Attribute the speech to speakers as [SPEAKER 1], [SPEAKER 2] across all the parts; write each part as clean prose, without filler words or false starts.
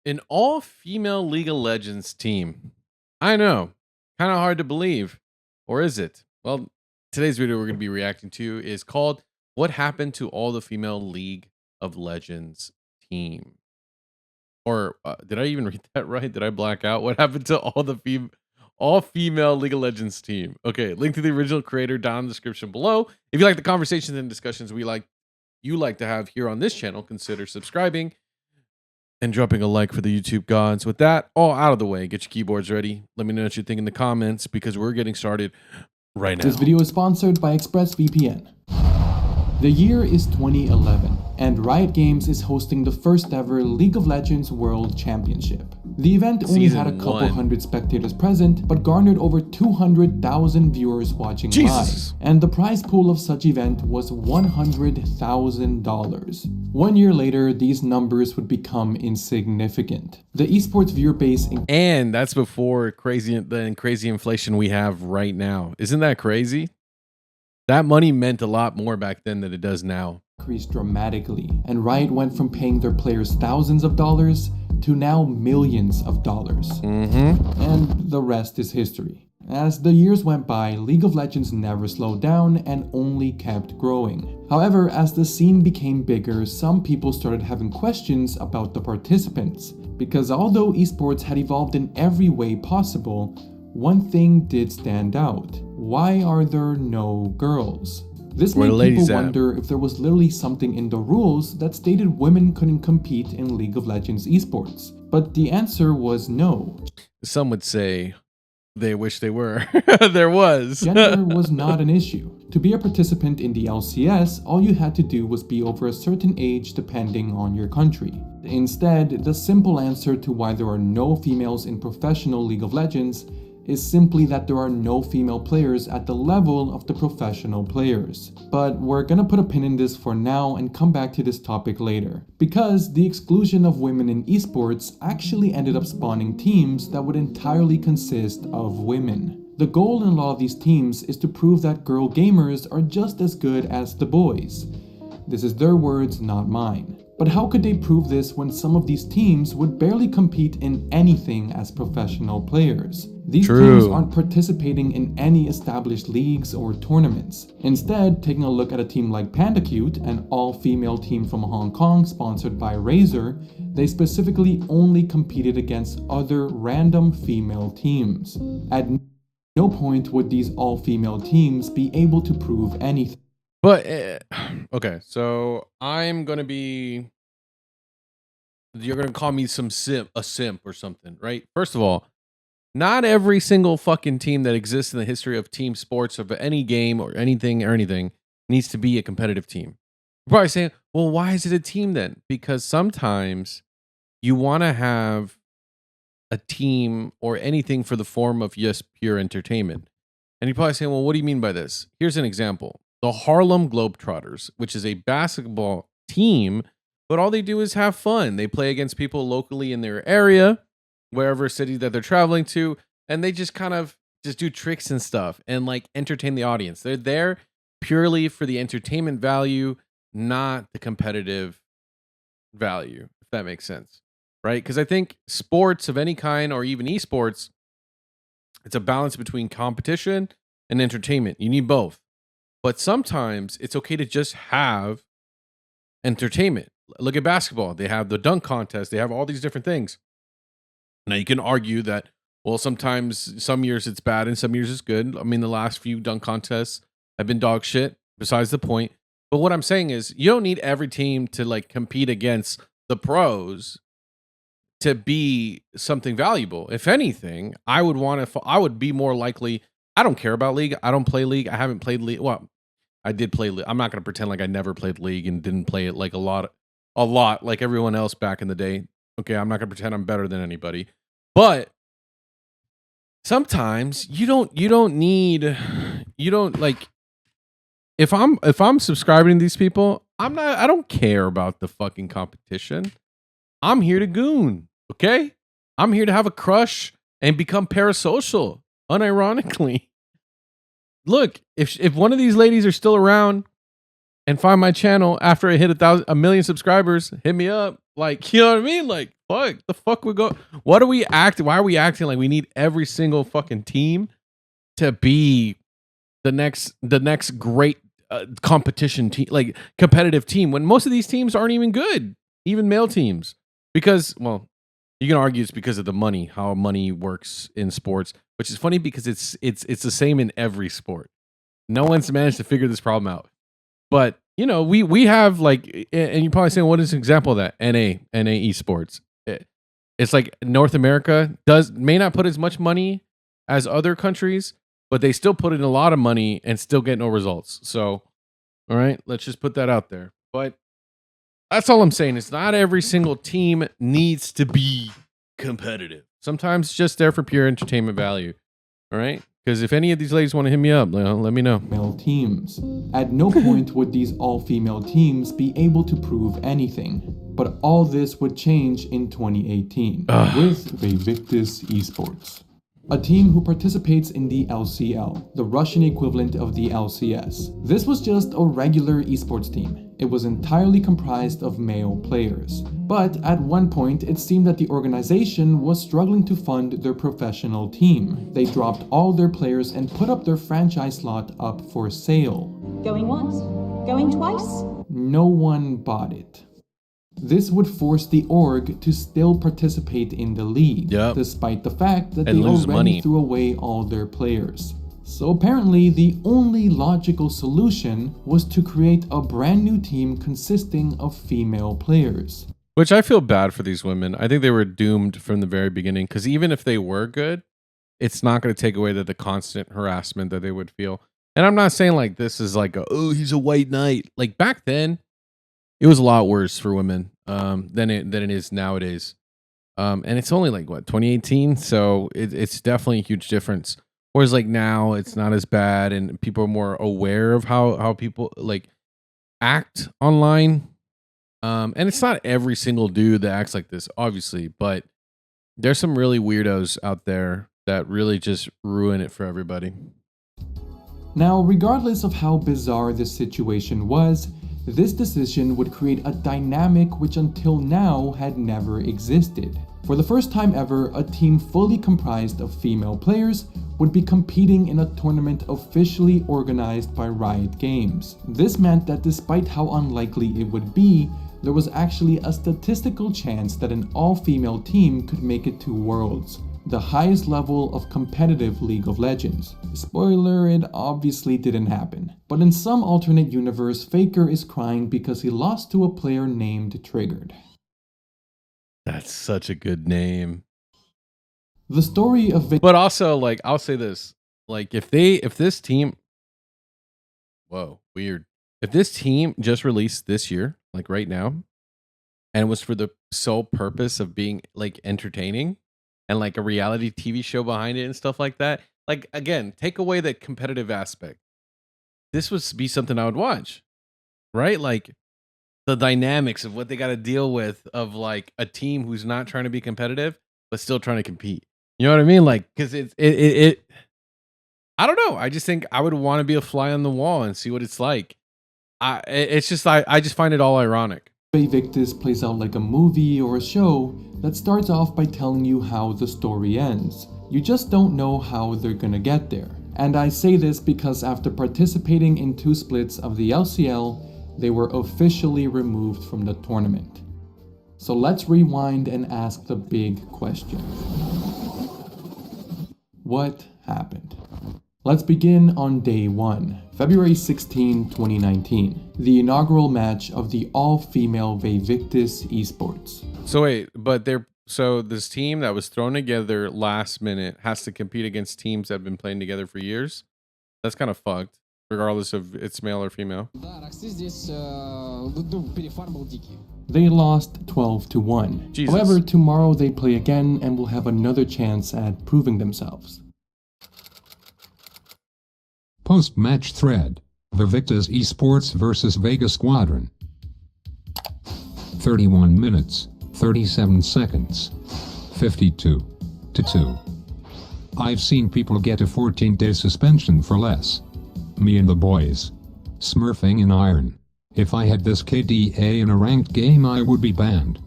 [SPEAKER 1] An all-female League of Legends team. I know. Kind of hard to believe. Or is it? Well, today's video we're going to be reacting to is called What Happened to All the Female League of Legends Team? Or did I even read that right? Did I black out? What happened to all female League of Legends team? Okay, link to the original creator down in the description below. If you like the conversations and discussions you like to have here on this channel, consider subscribing and dropping a like for the YouTube gods. With that all out of the way, get your keyboards ready. Let me know what you think in the comments because we're getting started right now.
[SPEAKER 2] This video is sponsored by ExpressVPN. The year is 2011, and Riot Games is hosting the first ever League of Legends World Championship. The event only had a couple hundred spectators present, but garnered over 200,000 viewers watching live. And the prize pool of such event was $100,000. 1 year later, these numbers would become insignificant. The esports viewer base...
[SPEAKER 1] And that's before crazy inflation we have right now. Isn't that crazy? That money meant a lot more back then than it does now.
[SPEAKER 2] Increased dramatically, and Riot went from paying their players thousands of dollars to now millions of dollars. And the rest is history. As the years went by, League of Legends never slowed down and only kept growing. However, as the scene became bigger, some people started having questions about the participants. Because although esports had evolved in every way possible, one thing did stand out. Why are there no girls? This made people wonder if there was literally something in the rules that stated women couldn't compete in League of Legends esports. But the answer was no.
[SPEAKER 1] Some would say they wish they were. There was.
[SPEAKER 2] Gender was not an issue. To be a participant in the LCS, all you had to do was be over a certain age depending on your country. Instead, the simple answer to why there are no females in professional League of Legends is simply that there are no female players at the level of the professional players. But we're gonna put a pin in this for now and come back to this topic later. Because the exclusion of women in esports actually ended up spawning teams that would entirely consist of women. The goal in a lot of these teams is to prove that girl gamers are just as good as the boys. This is their words, not mine. But how could they prove this when some of these teams would barely compete in anything as professional players? These teams aren't participating in any established leagues or tournaments. Instead, taking a look at a team like PandaCute, an all-female team from Hong Kong sponsored by Razer, they specifically only competed against other random female teams. At no point would these all-female teams be able to prove anything.
[SPEAKER 1] But, okay, so I'm going to be, you're going to call me a simp or something, right? First of all, not every single fucking team that exists in the history of team sports of any game or anything needs to be a competitive team. You're probably saying, well, why is it a team then? Because sometimes you want to have a team or anything for the form of just pure entertainment. And you're probably saying, well, what do you mean by this? Here's an example. The Harlem Globetrotters, which is a basketball team, but all they do is have fun. They play against people locally in their area, wherever city that they're traveling to, and they just kind of just do tricks and stuff and like entertain the audience. They're there purely for the entertainment value, not the competitive value, if that makes sense, right? Because I think sports of any kind or even esports, it's a balance between competition and entertainment. You need both. But sometimes it's okay to just have entertainment. Look at basketball. They have the dunk contest. They have all these different things. Now, you can argue that, well, sometimes, some years it's bad and some years it's good. I mean, the last few dunk contests have been dog shit, besides the point. But what I'm saying is you don't need every team to like compete against the pros to be something valuable. If anything, I would be more likely, I don't care about League. I don't play League. I haven't played League. Well, I did play League. I'm not going to pretend like I never played League and didn't play it like a lot like everyone else back in the day. Okay, I'm not going to pretend I'm better than anybody. But sometimes you don't like, if I'm subscribing to these people, I don't care about the fucking competition. I'm here to goon, okay? I'm here to have a crush and become parasocial, unironically. Look, if one of these ladies are still around and find my channel after I hit 1 million subscribers, hit me up. Like, you know what I mean? Like, fuck, the fuck we go. What are we acting? Why are we acting like we need every single fucking team to be the next great competition team, like competitive team, when most of these teams aren't even good, even male teams? Because, well, you can argue it's because of the money, how money works in sports, which is funny because it's the same in every sport. No one's managed to figure this problem out. But you know, we have like, and you're probably saying, what is an example of that? NA Esports. It's like North America may not put as much money as other countries, but they still put in a lot of money and still get no results. So, all right, let's just put that out there. But that's all I'm saying. It's not every single team needs to be competitive. Sometimes it's just there for pure entertainment value. All right? Because if any of these ladies want to hit me up, let me know.
[SPEAKER 2] Male teams. At no point would these all-female teams be able to prove anything. But all this would change in 2018 with Vaevictis Esports, a team who participates in the LCL, the Russian equivalent of the LCS. This was just a regular esports team. It was entirely comprised of male players. But at one point, it seemed that the organization was struggling to fund their professional team. They dropped all their players and put up their franchise slot up for sale.
[SPEAKER 3] Going once? Going twice?
[SPEAKER 2] No one bought it. This would force the org to still participate in the league, despite the fact that they already threw away all their players. So apparently the only logical solution was to create a brand new team consisting of female players.
[SPEAKER 1] Which I feel bad for these women. I think they were doomed from the very beginning, because even if they were good, it's not going to take away the constant harassment that they would feel. And I'm not saying like this is like, he's a white knight. Like back then, it was a lot worse for women than it is nowadays. And it's only like, what, 2018? So it's definitely a huge difference. Whereas like now, it's not as bad, and people are more aware of how people like act online. And it's not every single dude that acts like this, obviously, but there's some really weirdos out there that really just ruin it for everybody.
[SPEAKER 2] Now, regardless of how bizarre this situation was, this decision would create a dynamic which until now had never existed. For the first time ever, a team fully comprised of female players would be competing in a tournament officially organized by Riot Games. This meant that despite how unlikely it would be, there was actually a statistical chance that an all-female team could make it to Worlds, the highest level of competitive League of Legends. Spoiler, it obviously didn't happen. But in some alternate universe, Faker is crying because he lost to a player named Triggered.
[SPEAKER 1] That's such a good name.
[SPEAKER 2] The story of
[SPEAKER 1] But also, like, I'll say this. Like, if this team... Whoa, weird. If this team just released this year, like right now, and it was for the sole purpose of being, like, entertaining, and like a reality TV show behind it and stuff like that. Like, again, take away the competitive aspect. This would be something I would watch, right? Like the dynamics of what they got to deal with of like a team who's not trying to be competitive, but still trying to compete. You know what I mean? Like, cause it I don't know. I just think I would want to be a fly on the wall and see what it's like. I just find it all ironic.
[SPEAKER 2] Vaevictis plays out like a movie or a show that starts off by telling you how the story ends. You just don't know how they're gonna get there. And I say this because after participating in 2 splits of the LCL, they were officially removed from the tournament. So let's rewind and ask the big question. What happened? Let's begin on day 1, February 16, 2019, the inaugural match of the all-female Vaevictis Esports.
[SPEAKER 1] So wait, but so this team that was thrown together last minute has to compete against teams that have been playing together for years? That's kind of fucked, regardless of it's male or female.
[SPEAKER 2] They lost 12-1.
[SPEAKER 1] Jesus.
[SPEAKER 2] However, tomorrow they play again and will have another chance at proving themselves.
[SPEAKER 4] Post-match thread. Vaevictis Esports vs Vegas Squadron. 31 minutes, 37 seconds. 52-2. I've seen people get a 14-day suspension for less. Me and the boys. Smurfing in iron. If I had this KDA in a ranked game, I would be banned.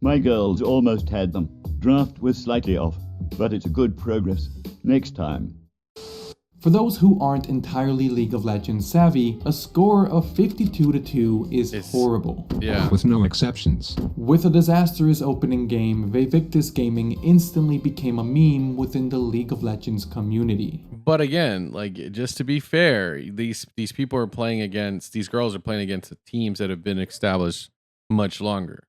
[SPEAKER 5] My girls almost had them. Draft was slightly off, but it's a good progress. Next time.
[SPEAKER 2] For those who aren't entirely League of Legends savvy, a score of 52-2 is horrible.
[SPEAKER 1] Yeah.
[SPEAKER 4] With no exceptions.
[SPEAKER 2] With a disastrous opening game, Vaevictis Gaming instantly became a meme within the League of Legends community.
[SPEAKER 1] But again, like, just to be fair, these people are playing against, these girls are playing against teams that have been established much longer.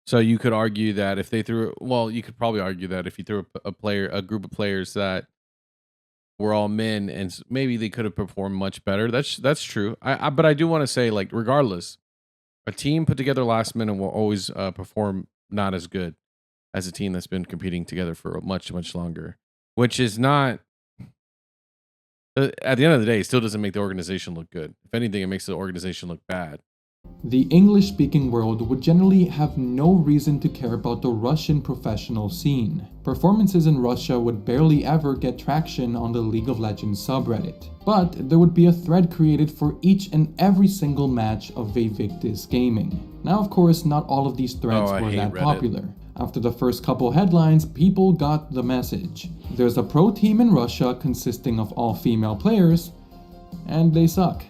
[SPEAKER 1] So you could argue that if they threw, well, you could probably argue that if you threw a group of players that were all men, and maybe they could have performed much better. That's true. But I do want to say, like, regardless, a team put together last minute will always perform not as good as a team that's been competing together for much longer, which is not. At the end of the day, it still doesn't make the organization look good. If anything, it makes the organization look bad.
[SPEAKER 2] The English-speaking world would generally have no reason to care about the Russian professional scene. Performances in Russia would barely ever get traction on the League of Legends subreddit. But there would be a thread created for each and every single match of Vaevictis Gaming. Now, of course, not all of these threads were that popular. After the first couple headlines, people got the message. There's a pro team in Russia consisting of all female players, and they suck.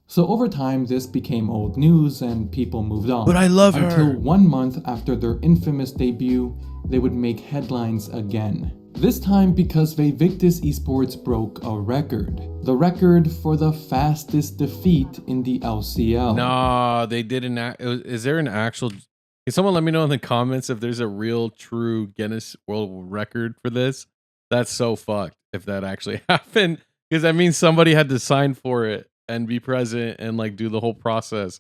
[SPEAKER 2] So over time, this became old news and people moved on.
[SPEAKER 1] But I love her.
[SPEAKER 2] Until 1 month after their infamous debut, they would make headlines again. This time because Vaevictis Esports broke a record. The record for the fastest defeat in the LCL.
[SPEAKER 1] No, they didn't. Is there an actual... Can someone let me know in the comments if there's a real, true Guinness World Record for this? That's so fucked if that actually happened. Because that means somebody had to sign for it and be present and like do the whole process.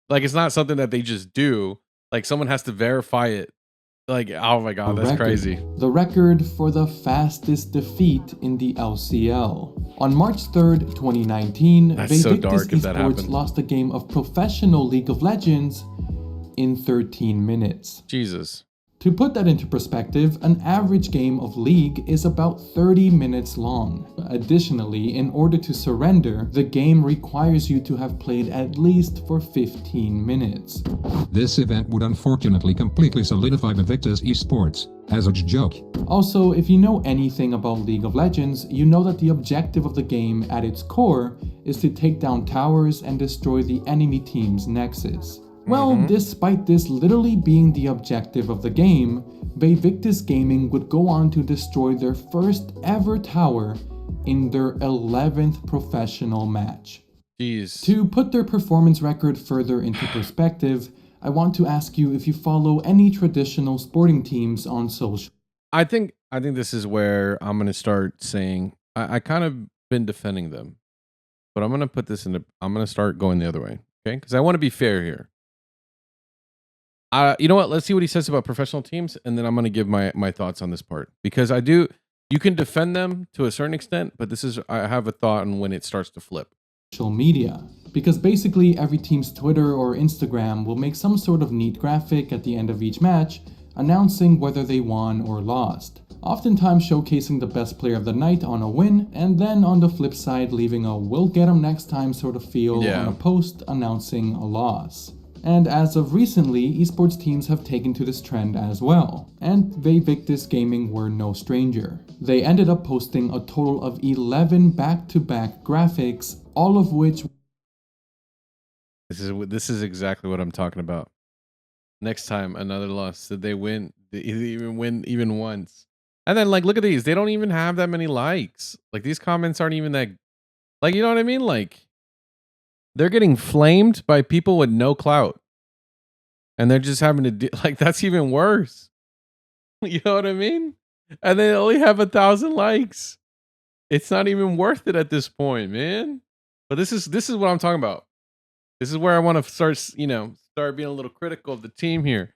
[SPEAKER 1] Like, it's not something that they just do. Like, someone has to verify it. Like, oh my god, that's crazy.
[SPEAKER 2] The record for the fastest defeat in the LCL. On March 3rd, 2019, Vaevictis Esports lost a game of professional League of Legends in 13 minutes.
[SPEAKER 1] Jesus.
[SPEAKER 2] To put that into perspective, an average game of League is about 30 minutes long. Additionally, in order to surrender, the game requires you to have played at least for 15 minutes.
[SPEAKER 4] This event would unfortunately completely solidify Vaevictis Esports as a joke.
[SPEAKER 2] Also, if you know anything about League of Legends, you know that the objective of the game at its core is to take down towers and destroy the enemy team's nexus. Well, despite this literally being the objective of the game, Vaevictis Gaming would go on to destroy their first ever tower in their 11th professional match.
[SPEAKER 1] Jeez.
[SPEAKER 2] To put their performance record further into perspective, I want to ask you if you follow any traditional sporting teams on social.
[SPEAKER 1] I think this is where I'm gonna start saying I kind of been defending them, but I'm gonna start going the other way, okay? Because I want to be fair here. You know what? Let's see what he says about professional teams, and then I'm going to give my thoughts on this part. Because you can defend them to a certain extent, but I have a thought on when it starts to flip.
[SPEAKER 2] Social media. Because basically every team's Twitter or Instagram will make some sort of neat graphic at the end of each match, announcing whether they won or lost. Oftentimes showcasing the best player of the night on a win, and then on the flip side leaving a "we'll get them next time" sort of feel on a post announcing a loss. And as of recently, esports teams have taken to this trend as well, and Vaevictis Gaming were no stranger. They ended up posting a total of 11 back-to-back graphics, all of which...
[SPEAKER 1] This is exactly what I'm talking about. Next time, another loss. Did they win? Did they even win even once? And then, like, look at these. They don't even have that many likes. Like, these comments aren't even that... Like, you know what I mean? Like... They're getting flamed by people with no clout. And they're just having to do, like, that's even worse. You know what I mean? And they only have 1,000 likes. It's not even worth it at this point, man. But this is what I'm talking about. This is where I want to start being a little critical of the team here.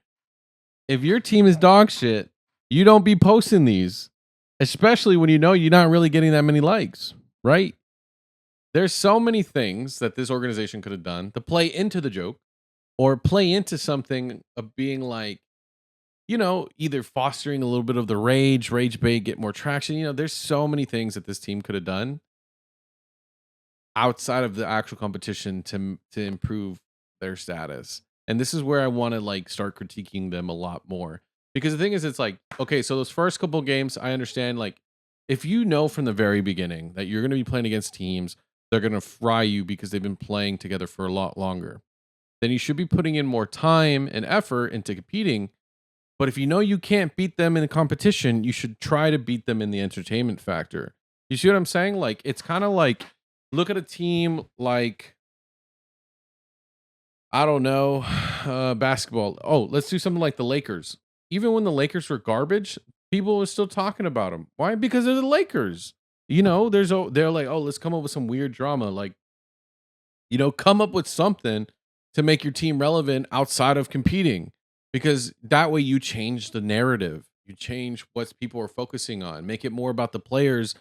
[SPEAKER 1] If your team is dog shit, you don't be posting these, especially when you know you're not really getting that many likes, right? There's so many things that this organization could have done to play into the joke or play into something of being like, either fostering a little bit of the rage bait, get more traction. There's so many things that this team could have done. outside of the actual competition to improve their status. And this is where I want to like start critiquing them a lot more. Because the thing is, it's like, okay, so those first couple games, I understand, like, if you know from the very beginning that you're going to be playing against teams, they're going to fry you because they've been playing together for a lot longer, then you should be putting in more time and effort into competing. But if you know you can't beat them in the competition, you should try to beat them in the entertainment factor. You see what I'm saying? Like, it's kind of like, look at a team like, I don't know, basketball. Oh, let's do something like the Lakers. Even when the Lakers were garbage, people were still talking about them. Why? Because they're the Lakers. You know, they're like, oh, let's come up with some weird drama. Like, you know, come up with something to make your team relevant outside of competing, because that way you change the narrative. You change what people are focusing on. Make it more about the players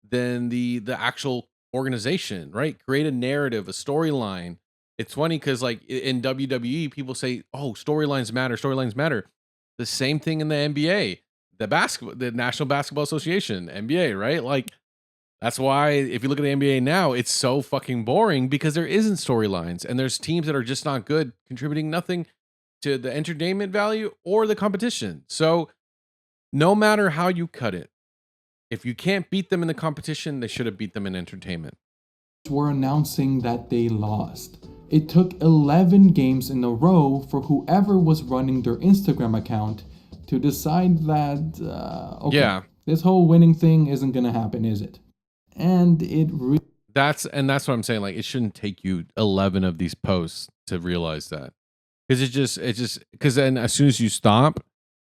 [SPEAKER 1] than the actual organization, right? Create a narrative, a storyline. It's funny because like in WWE, people say, "Oh, storylines matter. Storylines matter." The same thing in the NBA, the National Basketball Association, NBA, right? Like that's why if you look at the NBA now, it's so fucking boring because there isn't storylines and there's teams that are just not good, contributing nothing to the entertainment value or the competition. So no matter how you cut it, if you can't beat them in the competition, they should have beat them in entertainment.
[SPEAKER 2] Were announcing that they lost. It took 11 games in a row for whoever was running their Instagram account to decide that, okay,
[SPEAKER 1] Yeah.
[SPEAKER 2] this whole winning thing isn't gonna happen, is it? And it
[SPEAKER 1] That's what I'm saying. Like, it shouldn't take you 11 of these posts to realize that. Because because then as soon as you stop,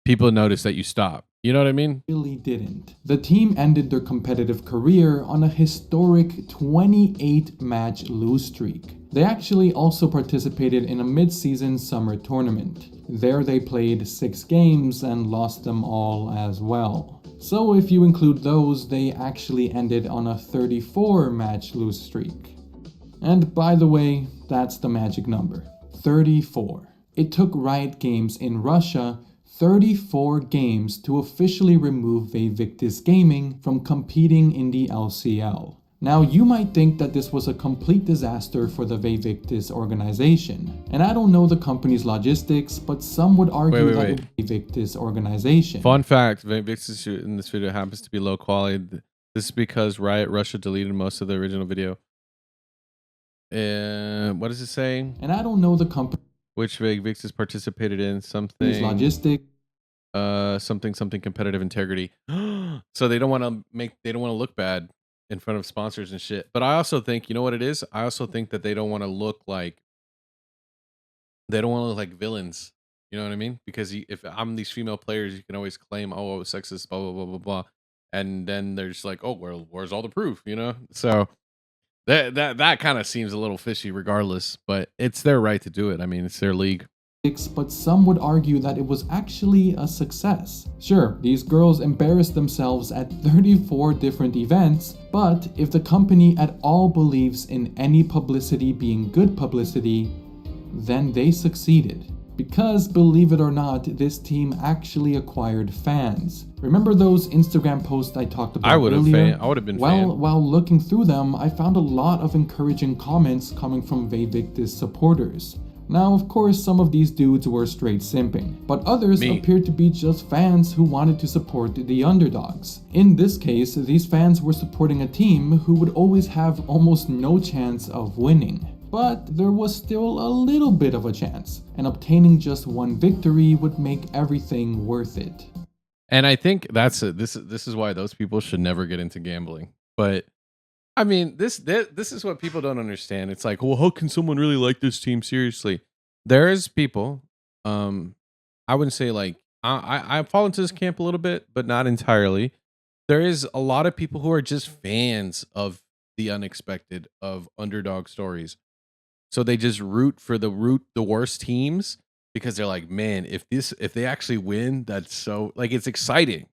[SPEAKER 1] people notice that you stop. You know what I mean?
[SPEAKER 2] really didn't. The team ended their competitive career on a historic 28-match lose streak. They actually also participated in a mid-season summer tournament. There they played 6 games and lost them all as well. So if you include those, they actually ended on a 34-match lose streak. And by the way, that's the magic number, 34. It took Riot Games in Russia 34 games to officially remove Vaevictis Gaming from competing in the LCL. Now, you might think that this was a complete disaster for the Vaevictis organization. And I don't know the company's logistics, but some would argue that the Vaevictis organization.
[SPEAKER 1] Fun fact, Vaevictis in this video happens to be low quality. This is because Riot Russia deleted most of the original video. What does it say?
[SPEAKER 2] And I don't know the company.
[SPEAKER 1] Which Vaevictis participated in something
[SPEAKER 2] Logistic.
[SPEAKER 1] something competitive integrity. So they don't want to look bad in front of sponsors and shit. But I also think, you know what it is? I also think that they don't want to look like villains. You know what I mean? Because if I'm these female players, you can always claim, oh, I was sexist, blah blah blah blah blah, and then they're just like, oh, where's all the proof? You know? So that kind of seems a little fishy, regardless. But it's their right to do it. I mean, it's their league.
[SPEAKER 2] But some would argue that it was actually a success. Sure, these girls embarrassed themselves at 34 different events, but if the company at all believes in any publicity being good publicity, then they succeeded. Because, believe it or not, this team actually acquired fans. Remember those Instagram posts I talked about earlier?
[SPEAKER 1] I would have been
[SPEAKER 2] While looking through them, I found a lot of encouraging comments coming from Vaevictis supporters. Now, of course, some of these dudes were straight simping, but others appeared to be just fans who wanted to support the underdogs. In this case, these fans were supporting a team who would always have almost no chance of winning. But there was still a little bit of a chance, and obtaining just one victory would make everything worth it.
[SPEAKER 1] And I think this is why those people should never get into gambling. But I mean, this is what people don't understand. It's like, well, how can someone really like this team seriously? There's people, I wouldn't say like I fall into this camp a little bit, but not entirely. There is a lot of people who are just fans of the unexpected, of underdog stories. So they just root for the worst teams because they're like, man, if they actually win, that's so like it's exciting.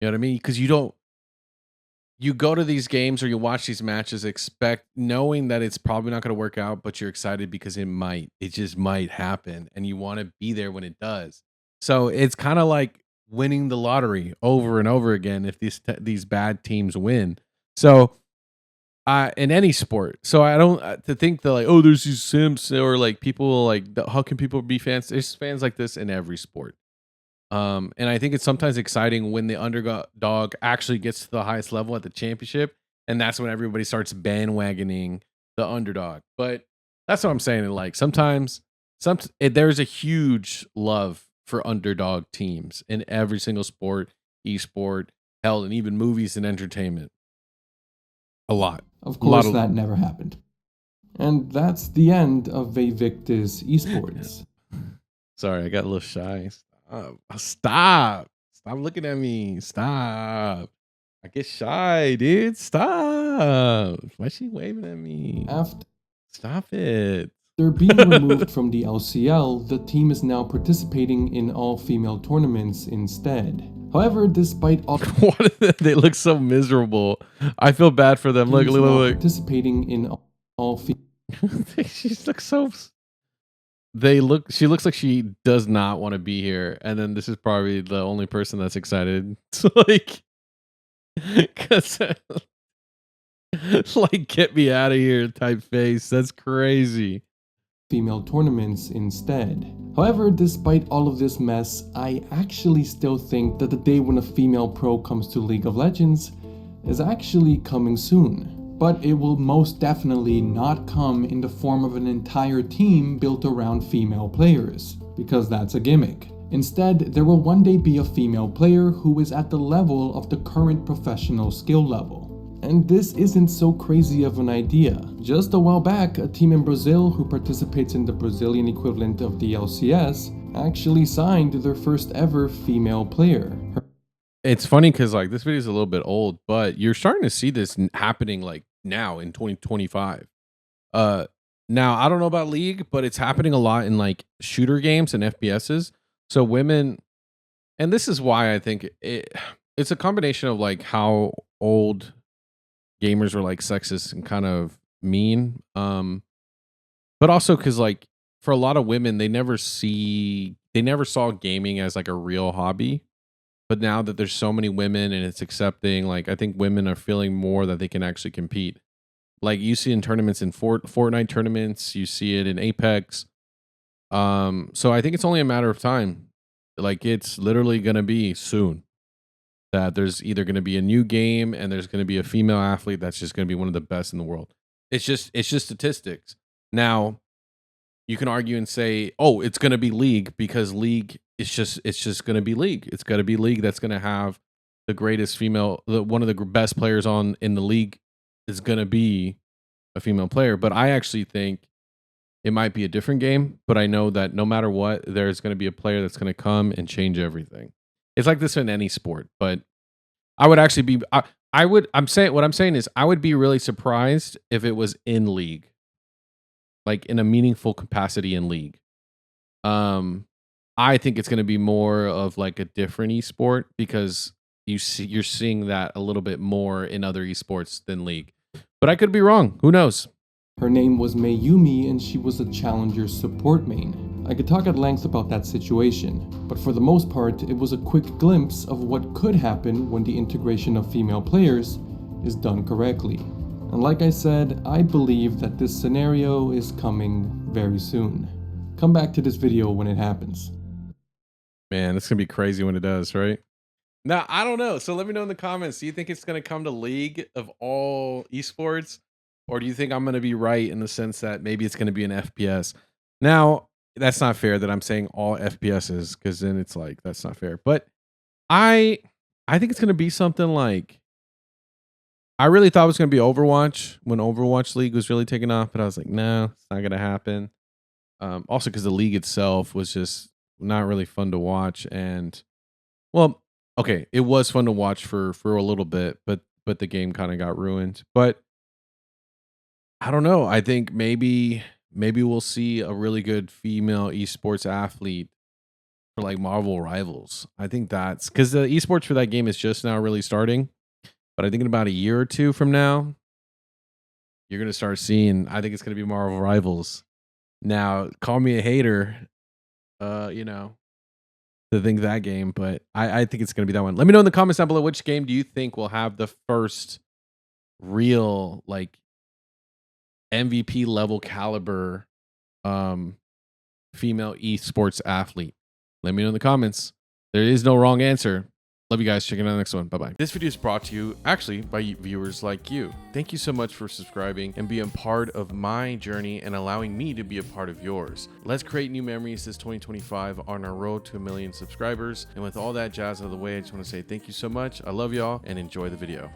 [SPEAKER 1] You know what I mean? Because you go to these games or you watch these matches knowing that it's probably not going to work out, but you're excited because it just might happen, and you want to be there when it does. So it's kind of like winning the lottery over and over again if these bad teams win. So In any sport. So I don't to think that like, oh, there's these simps or like people like how can people be fans? There's fans like this in every sport. And I think it's sometimes exciting when the underdog actually gets to the highest level at the championship, and that's when everybody starts bandwagoning the underdog. But that's what I'm saying. Like sometimes, there's a huge love for underdog teams in every single sport, esport, hell, and even movies and entertainment. A lot.
[SPEAKER 2] Of
[SPEAKER 1] A lot
[SPEAKER 2] course,
[SPEAKER 1] of
[SPEAKER 2] that never happened. And that's the end of Vaevictis Esports.
[SPEAKER 1] Sorry, I got a little shy. Stop. Stop looking at me. Stop. I get shy, dude. Stop. Why is she waving at me?
[SPEAKER 2] After
[SPEAKER 1] Stop it.
[SPEAKER 2] being removed from the LCL, the team is now participating in all-female tournaments instead. However, despite all
[SPEAKER 1] They look so miserable. I feel bad for them. Look,
[SPEAKER 2] teams now
[SPEAKER 1] look.
[SPEAKER 2] participating in all
[SPEAKER 1] She looks so. She looks like she does not want to be here, and then this is probably the only person that's excited. So like, cause like get me out of here type face. That's crazy.
[SPEAKER 2] female tournaments instead. However, despite all of this mess, I actually still think that the day when a female pro comes to League of Legends is actually coming soon. But it will most definitely not come in the form of an entire team built around female players, because that's a gimmick. Instead, there will one day be a female player who is at the level of the current professional skill level. And this isn't so crazy of an idea. Just a while back, a team in Brazil who participates in the Brazilian equivalent of the LCS actually signed their first ever female player.
[SPEAKER 1] It's funny because like this video is a little bit old, but you're starting to see this happening like now in 2025. Now I don't know about League, but it's happening a lot in like shooter games and FPSs. So women, and this is why I think it's a combination of like how old gamers are like sexist and kind of mean, but also because like for a lot of women they never saw gaming as like a real hobby, but now that there's so many women and it's accepting, like I think women are feeling more that they can actually compete. Like you see in tournaments, in Fortnite tournaments, you see it in Apex. So I think it's only a matter of time. Like it's literally gonna be soon that there's either going to be a new game and there's going to be a female athlete that's just going to be one of the best in the world. It's just statistics. Now, you can argue and say, "Oh, it's going to be League because League it's just going to be League. It's got to be League that's going to have the greatest female, one of the best players in the league is going to be a female player." But I actually think it might be a different game, but I know that no matter what, there's going to be a player that's going to come and change everything. It's like this in any sport, but I would actually be. What I'm saying is, I would be really surprised if it was in League, like in a meaningful capacity in League. I think it's going to be more of like a different esport because you're seeing that a little bit more in other esports than League. But I could be wrong. Who knows?
[SPEAKER 2] Her name was Mayumi and she was a challenger support main. I could talk at length about that situation, but for the most part, it was a quick glimpse of what could happen when the integration of female players is done correctly. And like I said, I believe that this scenario is coming very soon. Come back to this video when it happens.
[SPEAKER 1] Man, it's going to be crazy when it does, right? Now, I don't know. So let me know in the comments. Do you think it's going to come to League of all esports? Or do you think I'm going to be right in the sense that maybe it's going to be an FPS? Now, that's not fair that I'm saying all FPSs, because then it's like, that's not fair. But I think it's going to be something like, I really thought it was going to be Overwatch when Overwatch League was really taking off, but I was like, no, it's not going to happen. Also, because the league itself was just not really fun to watch. And, well, okay, it was fun to watch for a little bit, but the game kind of got ruined. But I don't know. I think maybe we'll see a really good female esports athlete for like Marvel Rivals. I think that's because the esports for that game is just now really starting. But I think in about a year or two from now, you're going to start seeing, I think it's going to be Marvel Rivals. Now, call me a hater, to think that game, but I think it's going to be that one. Let me know in the comments down below, which game do you think will have the first real like MVP level caliber female esports athlete? Let me know in the comments. There is no wrong answer. Love you guys. Check out the next one. Bye-bye. This video is brought to you actually by viewers like you. Thank you so much for subscribing and being part of my journey and allowing me to be a part of yours. Let's create new memories this 2025 on our road to 1 million subscribers. And with all that jazz out of the way, I just want to say thank you so much. I love y'all and enjoy the video.